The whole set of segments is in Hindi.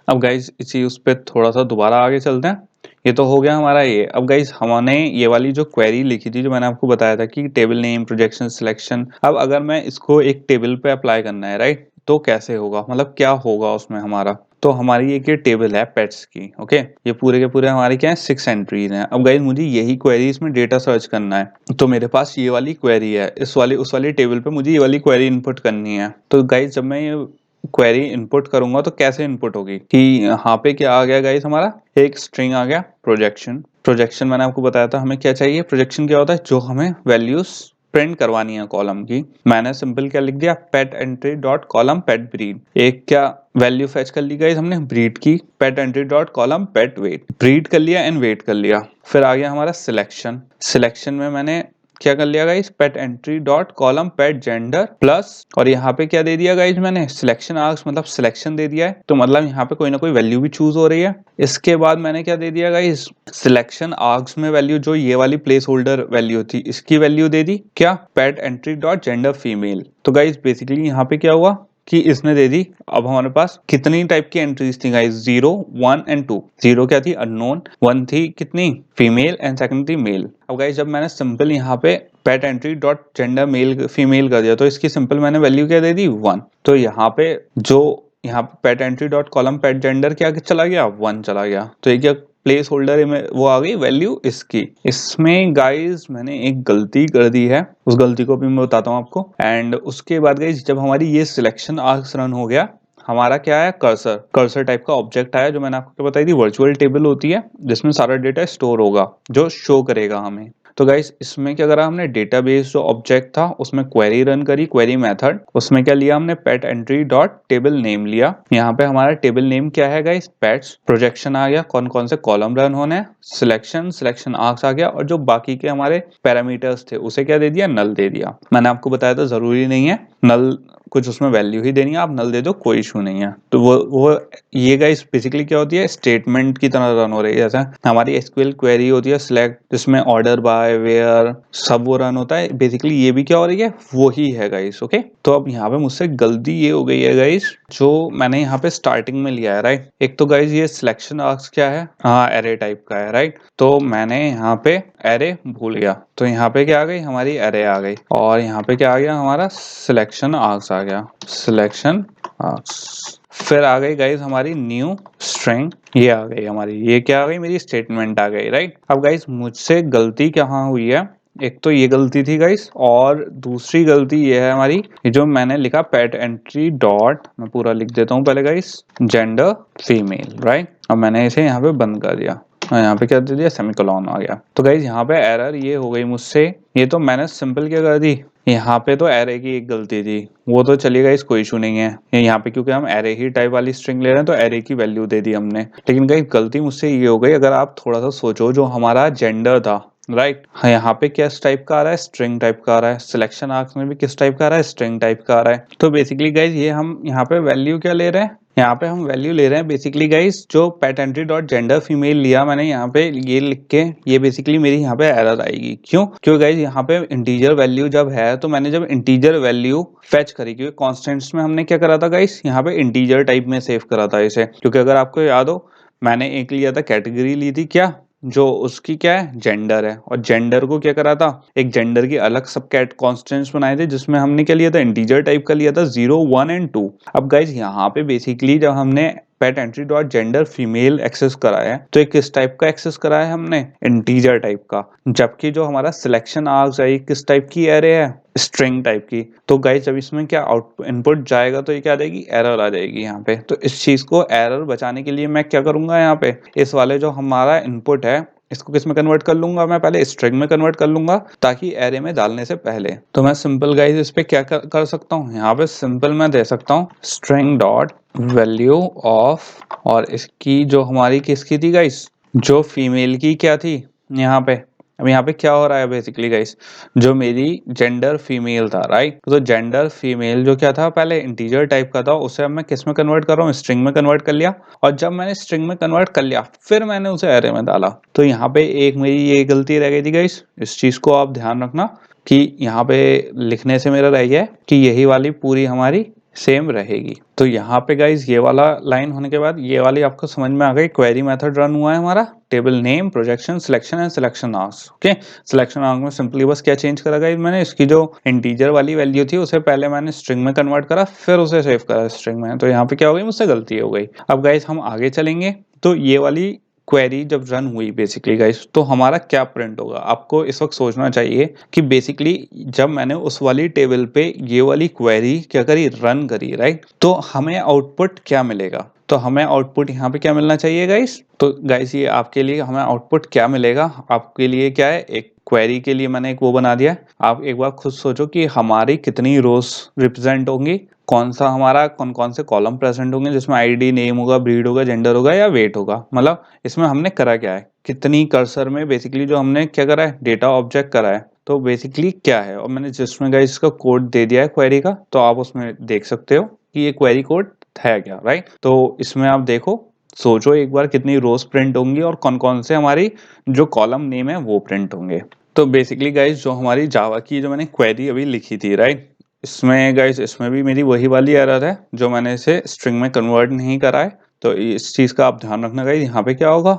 अब गाइज इसी उस पे थोड़ा सा दोबारा आगे चलते हैं। ये तो हो गया हमारा ये। अब गाइज हमने ये वाली जो क्वेरी लिखी थी, जो मैंने आपको बताया था कि टेबल नेम, प्रोजेक्शन, सिलेक्शन, अब अगर मैं इसको एक टेबल पे अप्लाई करना है, राइट, तो कैसे होगा, मतलब क्या होगा उसमें हमारा। तो हमारी एक ये टेबल है पेट्स की, ओके। ये पूरे के पूरे हमारे क्या है, 6 एंट्रीज हैं। अब गाइज मुझे यही क्वेरी इसमें डेटा सर्च करना है, तो मेरे पास ये वाली क्वेरी है, इस वाली उस वाली टेबल पे मुझे ये वाली क्वेरी इनपुट करनी है। तो गाइज जब मैं ये क्वेरी इनपुट करूंगा तो कैसे इनपुट होगी कि यहाँ पे क्या आ गया गाइस, हमारा एक स्ट्रिंग आ गया प्रोजेक्शन। प्रोजेक्शन मैंने आपको बताया था हमें क्या चाहिए। प्रोजेक्शन क्या होता है, जो हमें वैल्यूज प्रिंट करवानी है कॉलम की। मैंने सिंपल क्या लिख दिया, पेट एंट्री डॉट कॉलम पेट ब्रीड। एक क्या वैल्यू फेच कर ली गाइस हमने ब्रीड की, पेट एंट्री डॉट कॉलम पेट वेट। ब्रीड कर लिया एंड वेट कर लिया। फिर आ गया हमारा सिलेक्शन। सिलेक्शन में मैंने क्या कर लिया गाइस, पेट entry dot column pet gender plus, और यहाँ पे क्या दे दिया गाइस मैंने, सिलेक्शन आर्क्स, मतलब सिलेक्शन दे दिया है, तो मतलब यहाँ पे कोई ना कोई वैल्यू भी चूज हो रही है। इसके बाद मैंने क्या दे दिया गाइस, सिलेक्शन आर्क्स में वैल्यू, जो ये वाली प्लेस होल्डर वैल्यू थी, इसकी वैल्यू दे दी क्या, pet entry dot gender female. तो गाइस बेसिकली यहाँ पे क्या हुआ कि इसने दे दी। अब हमारे पास कितनी टाइप की एंट्रीज थी गाइस, 0, 1 एंड 2। 0 क्या थी, अननोन। 1 थी कितनी, फीमेल, एंड सेकंड थी मेल। अब गाइस जब मैंने सिंपल यहाँ पे pet entry dot gender male female कर दिया, तो इसकी सिंपल मैंने वैल्यू क्या दे दी, 1। तो यहाँ पे जो यहाँ पे pet entry dot column pet gender क्या चला गया, 1 चला गया। तो ये क्या प्लेस होल्डर में वो आ गई वैल्यू इसकी। इसमें गाइस मैंने एक गलती कर दी है, उस गलती को भी मैं बताता हूँ आपको। एंड उसके बाद गाइस जब हमारी ये सिलेक्शन आर्क्स रन हो गया, हमारा क्या है, कर्सर। कर्सर टाइप का ऑब्जेक्ट आया, जो मैंने आपको बताई थी वर्चुअल टेबल होती है, जिसमें सारा डेटा स्टोर होगा, जो शो करेगा हमें। तो गाइस इसमें क्या करा हमने, डेटाबेस जो ऑब्जेक्ट था उसमें क्वेरी रन करी, क्वेरी मेथड। उसमें क्या लिया हमने, pet entry dot table name लिया। यहाँ पे हमारा टेबल नेम क्या है गाइस, पेट्स। प्रोजेक्शन आ गया, कौन कौन से कॉलम रन होने हैं। सिलेक्शन, सिलेक्शन आर्क्स आ गया, और जो बाकी के हमारे पैरामीटर्स थे उसे क्या दे दिया, नल दे दिया। मैंने आपको बताया था जरूरी नहीं है नल, कुछ उसमें वैल्यू ही देनी है, आप नल दे दो, कोई इशू नहीं है। तो वो ये गाइस बेसिकली क्या होती है, स्टेटमेंट की तरह रन हो रही है। जैसे हमारी एसक्यूएल क्वेरी होती है सिलेक्ट, जिसमें ऑर्डर बाय वेयर सब वो रन होता है, बेसिकली ये भी क्या हो रही है, वो ही है गाइस, ओके। तो अब यहाँ पे मुझसे गलती ये हो गई है गाइस, जो मैंने यहाँ पे स्टार्टिंग में लिया है, राइट। एक तो गाइस ये सिलेक्शन आस्क क्या है, हाँ एरे टाइप का है, राइट। तो मैंने यहाँ पे एरे भूल गया, तो यहाँ पे क्या आ गई, हमारी एरे आ गई। और यहाँ पे क्या आ गया, हमारा सिलेक्शन आर्क्स आ गया, सिलेक्शन आर्क्स। फिर आ गई गाइस हमारी न्यू स्ट्रिंग, ये आ गई हमारी, ये क्या आ गई, मेरी स्टेटमेंट आ गई, राइट। अब गाइस मुझसे गलती कहाँ हुई है, एक तो ये गलती थी गाइस, और दूसरी गलती ये है हमारी, ये जो मैंने लिखा पेट एंट्री डॉट, मैं पूरा लिख देता हूँ पहले गाइस, जेंडर फीमेल, राइट। अब मैंने इसे यहाँ पे बंद कर दिया, यहाँ पे क्या दे दिया, सेमीकोलन आ गया। तो गाइस यहाँ पे एरर ये हो गई मुझसे, ये तो मैंने सिंपल क्या कर दी, यहाँ पे तो एरे की एक गलती थी, वो तो चलिएगा, इस कोई इशू नहीं है। यहाँ पे क्योंकि हम एरे ही टाइप वाली स्ट्रिंग ले रहे हैं, तो एरे की वैल्यू दे दी हमने। लेकिन गाइस गलती मुझसे ये हो गई, अगर आप थोड़ा सा सोचो, जो हमारा जेंडर था, राइट, हाँ, यहाँ पे किस टाइप का आ रहा है, स्ट्रिंग टाइप का आ रहा है। सिलेक्शन आर्क्स में भी किस टाइप का आ रहा है, स्ट्रिंग टाइप का आ रहा है। तो बेसिकली गाइज ये हम यहाँ पे वैल्यू क्या ले रहे हैं, यहाँ पे हम वैल्यू ले रहे हैं बेसिकली गाइस, जो पेट एंट्री डॉट जेंडर फीमेल लिया मैंने यहाँ पे ये लिख के, ये बेसिकली मेरी यहाँ पे एरर आएगी। क्यों गाइस, यहाँ पे इंटीजर वैल्यू जब है, तो मैंने जब इंटीजर वैल्यू फेच करी, क्योंकि कॉन्स्टेंट्स में हमने क्या करा था गाइस, यहाँ पे इंटीजर टाइप में सेव करा था इसे। क्योंकि अगर आपको याद हो, मैंने एक लिया था, कैटेगरी ली थी क्या, जो उसकी क्या है, जेंडर है, और जेंडर को क्या करा था, एक जेंडर की अलग सब कैट कॉन्स्टेंट्स बनाए थे, जिसमें हमने क्या लिया था, इंटीजर टाइप का लिया था, 0, 1 एंड 2। अब गाइज यहाँ पे बेसिकली जब हमने pet entry dot gender female access कराया है, तो एक किस टाइप का एक्सेस कराया है हमने, इंटीजर टाइप का। जबकि जो हमारा सिलेक्शन आर्क्स है, किस टाइप की एरे है, स्ट्रिंग टाइप की। तो गाइस जब इसमें क्या आउटपुट इनपुट जाएगा, तो ये क्या आ जाएगी, एरर आ जाएगी यहाँ पे। तो इस चीज को एरर बचाने के लिए मैं क्या करूंगा, यहाँ पे इस वाले जो हमारा इनपुट है, इसको किस में कन्वर्ट कर लूंगा, मैं पहले स्ट्रिंग में कन्वर्ट कर लूंगा, ताकि एरे में डालने से पहले। तो मैं सिंपल गाइस इस पे क्या कर सकता हूँ, यहाँ पे सिंपल मैं दे सकता हूँ स्ट्रिंग डॉट वैल्यू ऑफ, और इसकी जो हमारी किसकी थी गाइस, जो फीमेल की क्या थी यहाँ पे। अब यहाँ पे क्या हो रहा है बेसिकली गाइस, जो मेरी जेंडर फीमेल था, राइट। तो जेंडर फीमेल जो क्या था, पहले इंटीजर टाइप का था, उसे अब मैं किस में कन्वर्ट कर रहा हूँ, स्ट्रिंग में कन्वर्ट कर लिया। और जब मैंने स्ट्रिंग में कन्वर्ट कर लिया, फिर मैंने उसे एरे में डाला। तो यहाँ पे एक मेरी ये गलती रह गई थी गाइस, इस चीज को आप ध्यान रखना कि यहाँ पे लिखने से मेरा रह गया कि यही वाली पूरी हमारी सेम रहेगी। तो यहाँ पे गाइज ये वाला लाइन होने के बाद ये वाली आपको समझ में आ गई, क्वेरी मेथड रन हुआ है हमारा, table name, projection, selection and selection arcs. Okay, selection arc में सिंपली बस क्या चेंज करा गाइज, मैंने इसकी जो इंटीजर वाली वैल्यू थी उसे पहले मैंने स्ट्रिंग में कन्वर्ट करा, फिर उसे सेव करा स्ट्रिंग में। तो यहाँ पे क्या हो गई, मुझसे गलती हो गई। अब गाइज हम आगे चलेंगे, तो ये वाली क्वेरी जब रन हुई बेसिकली गाइस, तो हमारा क्या प्रिंट होगा। आपको इस वक्त सोचना चाहिए कि बेसिकली जब मैंने उस वाली टेबल पे ये वाली क्वेरी क्या करी, रन करी, राइट, तो हमें आउटपुट क्या मिलेगा। तो हमें आउटपुट यहाँ पे क्या मिलना चाहिए गाइस। तो गाइस ये आपके लिए हमें आउटपुट क्या मिलेगा, आपके लिए क्या है, एक क्वेरी के लिए मैंने एक वो बना दिया है। आप एक बार खुद सोचो कि हमारी कितनी रोज रिप्रेजेंट होंगी, कौन सा हमारा कौन कौन से कॉलम प्रेजेंट होंगे, जिसमें आईडी, नेम होगा, ब्रीड होगा, जेंडर होगा या वेट होगा। मतलब इसमें हमने करा क्या है, कितनी कर्सर में बेसिकली जो हमने क्या करा है, डेटा ऑब्जेक्ट करा है। तो बेसिकली क्या है, और मैंने जिसमें गाइस इसका कोड दे दिया है क्वेरी का, तो आप उसमें देख सकते हो कि ये क्वेरी कोड है क्या, राइट। तो इसमें आप देखो, सोचो एक बार कितनी रोज प्रिंट होंगी और कौन कौन से हमारी जो कॉलम नेम है वो प्रिंट होंगे। तो बेसिकली गाइस जो हमारी जावा की जो मैंने क्वेरी अभी लिखी थी, राइट, इसमें गाइस इसमें भी मेरी वही वाली एरर है, जो मैंने इसे स्ट्रिंग में कन्वर्ट नहीं करा है। तो इस चीज का आप ध्यान रखना गाइस, यहाँ पे क्या होगा,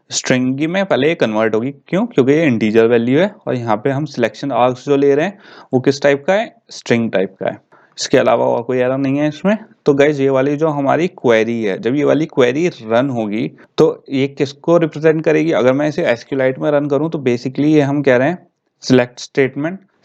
स्ट्रिंग की में पहले ये कन्वर्ट होगी, क्यों, क्योंकि ये इंटीजर वैल्यू है, और यहाँ पे हम सिलेक्शन आर्क्स जो ले रहे हैं वो किस टाइप का है, स्ट्रिंग टाइप का है। इसके अलावा और कोई एरर नहीं है इसमें। तो गाइज ये वाली जो हमारी क्वेरी है, जब ये वाली क्वेरी रन होगी तो ये किसको रिप्रेजेंट करेगी। अगर मैं इसे एसक्यूएलाइट में रन करूं तो बेसिकली ये हम कह रहे हैं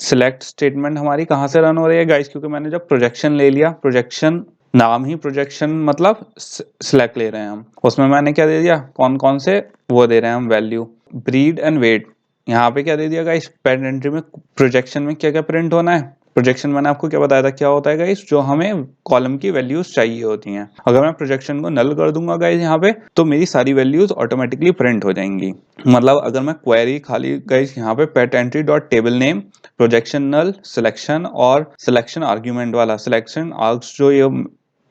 सिलेक्ट स्टेटमेंट हमारी कहाँ से रन हो रही है गाइस, क्योंकि मैंने जब प्रोजेक्शन ले लिया, प्रोजेक्शन नाम ही प्रोजेक्शन मतलब सिलेक्ट ले रहे हैं हम, उसमें मैंने क्या दे दिया, कौन कौन से वो दे रहे हैं हम वैल्यू, ब्रीड एंड वेट। यहाँ पे क्या दे दिया गाइस, पैरेंट एंट्री में प्रोजेक्शन में क्या क्या प्रिंट होना है। प्रोजेक्शन मैंने आपको क्या बताया था, क्या होता है गाइस, जो हमें कॉलम की वैल्यूज चाहिए होती हैं। अगर मैं प्रोजेक्शन को नल कर दूंगा गाइस यहाँ पे, तो मेरी सारी वैल्यूज ऑटोमेटिकली प्रिंट हो जाएंगी। मतलब अगर मैं क्वेरी खाली गाइस यहाँ पे pet entry dot table name, projection null, selection और सिलेक्शन आर्ग्यूमेंट वाला सिलेक्शन आर्ग्स जो ये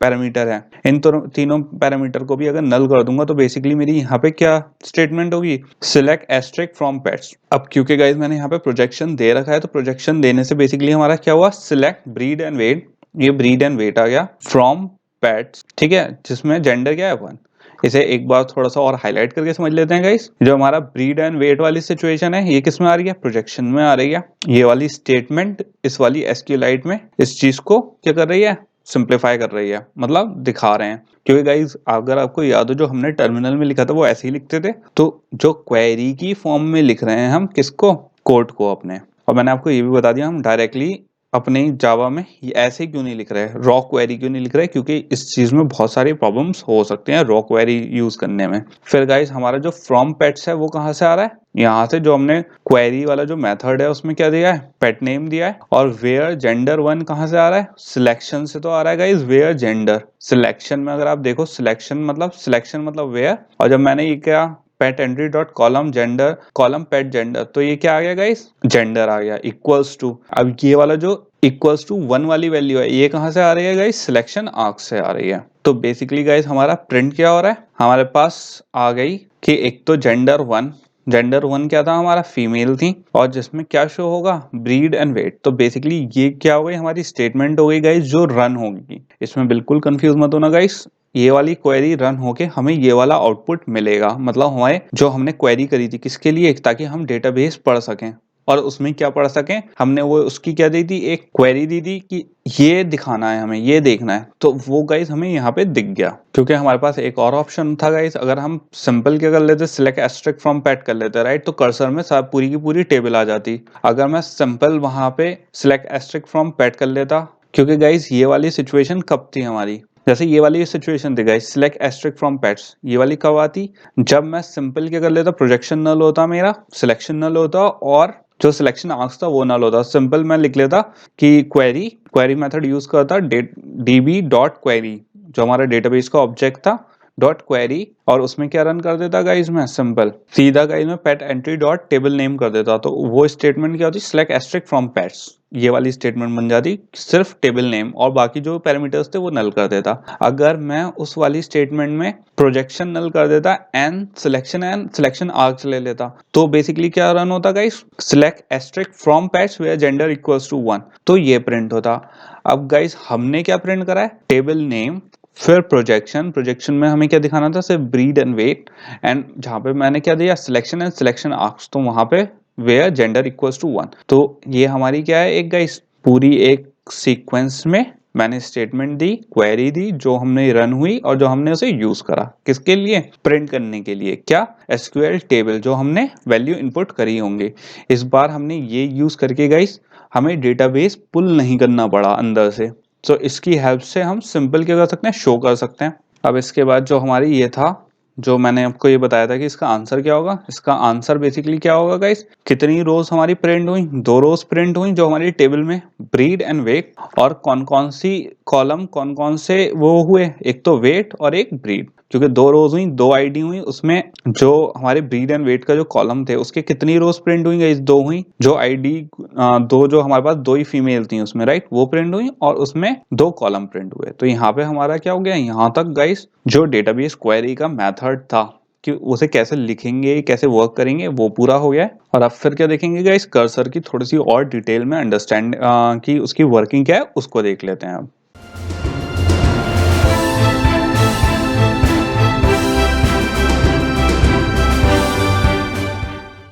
पैरामीटर है, इन तीनों पैरामीटर को भी अगर नल कर दूंगा तो बेसिकली मेरी यहाँ पे क्या स्टेटमेंट होगी, सिलेक्ट एस्ट्रिक फ्रॉम पेट्स। अब क्योंकि गाइस मैंने यहाँ पे प्रोजेक्शन दे रखा है, तो प्रोजेक्शन देने से बेसिकली हमारा क्या हुआ, सिलेक्ट ब्रीड एंड वेट, ये ब्रीड एंड वेट आ गया फ्रॉम पेट्स, ठीक है, जिसमें जेंडर क्या है 1। इसे एक बार थोड़ा सा और हाईलाइट करके समझ लेते हैं गाइस, जो हमारा ब्रीड एंड वेट वाली सिचुएशन है ये किस में आ रही है, प्रोजेक्शन में आ रही है। ये वाली स्टेटमेंट इस वाली एसक्यूएलाइट में इस चीज को क्या कर रही है, सिंप्लीफाई कर रही है, मतलब दिखा रहे हैं। क्योंकि गाइज अगर आपको याद हो, जो हमने टर्मिनल में लिखा था वो ऐसे ही लिखते थे, तो जो क्वेरी की फॉर्म में लिख रहे हैं हम किसको, कोड को अपने। और मैंने आपको ये भी बता दिया, हम डायरेक्टली अपने जावा में ये ऐसे क्यों नहीं लिख रहे, रॉ क्वेरी क्यों नहीं लिख रहे, क्योंकि इस चीज में बहुत सारे प्रॉब्लम्स हो सकते हैं रॉ क्वेरी यूज करने में। फिर गाइस हमारा जो फ्रॉम पेट्स है वो कहाँ से आ रहा है, यहाँ से जो हमने क्वेरी वाला जो मेथड है उसमें क्या दिया है, पेट नेम दिया है। और वेयर जेंडर 1 कहाँ से आ रहा है, सिलेक्शन से तो आ रहा है गाइस, वेयर जेंडर। सिलेक्शन में अगर आप देखो, सिलेक्शन मतलब वेयर, और जब मैंने ये क्या pet entry dot column gender, column pet gender, तो ये क्या आ गया गाइस, जेंडर आ गया, इक्वल्स टू। अब ये वाला जो इक्वल्स टू 1 वाली वैल्यू है ये कहाँ से आ रही है गाइस, सिलेक्शन आर्क से आ रही है। तो बेसिकली गाइस हमारा प्रिंट क्या हो रहा है, हमारे पास आ गई कि एक तो जेंडर 1, जेंडर 1 क्या था हमारा, फीमेल थी, और जिसमें क्या शो होगा, ब्रीड एंड वेट। तो बेसिकली ये क्या हो गई, हमारी स्टेटमेंट हो गई गाइस जो रन होगी। इसमें बिल्कुल कंफ्यूज मत होना गाइस, ये वाली क्वेरी रन होके हमें ये वाला आउटपुट मिलेगा। मतलब हमारे जो हमने क्वेरी करी थी किसके लिए, ताकि हम डेटाबेस पढ़ सकें, और उसमें क्या पढ़ सकें, हमने वो उसकी क्या दी थी, एक क्वेरी दी थी कि ये दिखाना है हमें, ये देखना है। तो वो गाइस हमें यहाँ पे दिख गया, क्योंकि हमारे पास एक और ऑप्शन था गाइस, अगर हम सिंपल क्या कर लेते, सिलेक्ट एस्ट्रिक फ्रॉम पेट कर लेते, राइट, तो कर्सर में सब पूरी की पूरी टेबल आ जाती। अगर मैं सिंपल वहां पे सिलेक्ट एस्ट्रिक फ्रॉम पेट कर लेता, क्योंकि गाइस ये वाली सिचुएशन कब थी हमारी, जैसे ये वाली सिचुएशन थी guys, select asterisk from pets, ये वाली कब आती, जब मैं सिंपल क्या कर लेता, प्रोजेक्शन नल होता मेरा, सिलेक्शन नल होता, और जो सिलेक्शन आर्क्स था वो नल होता। सिंपल मैं लिख लेता कि क्वेरी मेथड यूज करता db डॉट क्वेरी, जो हमारा डेटाबेस का ऑब्जेक्ट था, डॉट क्वेरी और उसमें क्या रन कर देता गाइस, मैं सिंपल सीधा गाइस मैं पेट एंट्री डॉट टेबल नेम कर देता। तो वो स्टेटमेंट क्या होती, सिलेक्ट एस्ट्रिक फ्रॉम पेट्स, ये वाली स्टेटमेंट बन जाती, सिर्फ टेबल नेम और बाकी जो पैरामीटर्स थे वो नल कर देता। अगर मैं उस वाली स्टेटमेंट में प्रोजेक्शन नल कर देता एंड सिलेक्शन आर्क्स ले लेता, तो बेसिकली क्या रन होता guys, select asterisk from pets where gender equals to 1, तो ये प्रिंट होता। अब गाइस हमने क्या प्रिंट करा है, टेबल नेम, फिर प्रोजेक्शन में हमें क्या दिखाना था, सिर्फ ब्रीड एंड वेट, एंड जहां पे मैंने क्या दिया, सिलेक्शन एंड सिलेक्शन आर्क्स, तो वहां पे वेयर जेंडर इक्वल्स टू 1। तो ये हमारी क्या है, एक गाइस पूरी एक सीक्वेंस में मैंने स्टेटमेंट दी, क्वेरी दी, जो हमने रन हुई और जो हमने उसे यूज करा किसके लिए, प्रिंट करने के लिए, क्या, एसक्यूएल टेबल जो हमने वैल्यू इनपुट करी होंगे। इस बार हमने ये यूज करके गाइस हमें डेटाबेस पुल नहीं करना पड़ा अंदर से, तो इसकी हेल्प से हम सिंपल क्या कर सकते हैं, शो कर सकते हैं। अब इसके बाद जो हमारी ये था, जो मैंने आपको ये बताया था कि इसका आंसर क्या होगा, इसका आंसर बेसिकली क्या होगा गाइस, कितनी रोज हमारी प्रिंट हुई, 2 रोज प्रिंट हुई जो हमारी टेबल में, ब्रीड एंड वेट, और कौन कौन सी कॉलम, कौन कौन से वो हुए, एक तो वेट और एक ब्रीड, क्योंकि 2 रोज हुई, 2 आईडी हुई, उसमें जो हमारे ब्रीड एंड वेट का जो कॉलम थे उसके कितनी रोज प्रिंट हुई गाइस, 2 हुई, जो आईडी 2, जो हमारे पास 2 ही फीमेल थी उसमें, राइट, वो प्रिंट हुई और उसमें 2 कॉलम प्रिंट हुए। तो यहाँ पे हमारा क्या हो गया, यहाँ तक गाइस जो डेटाबेस क्वेरी का मेथड था कि उसे कैसे लिखेंगे, कैसे वर्क करेंगे, वो पूरा हो गया है। और अब फिर क्या देखेंगे गाइस, कर्सर की थोड़ी सी और डिटेल में अंडरस्टैंड कि उसकी वर्किंग क्या है उसको देख लेते हैं अब।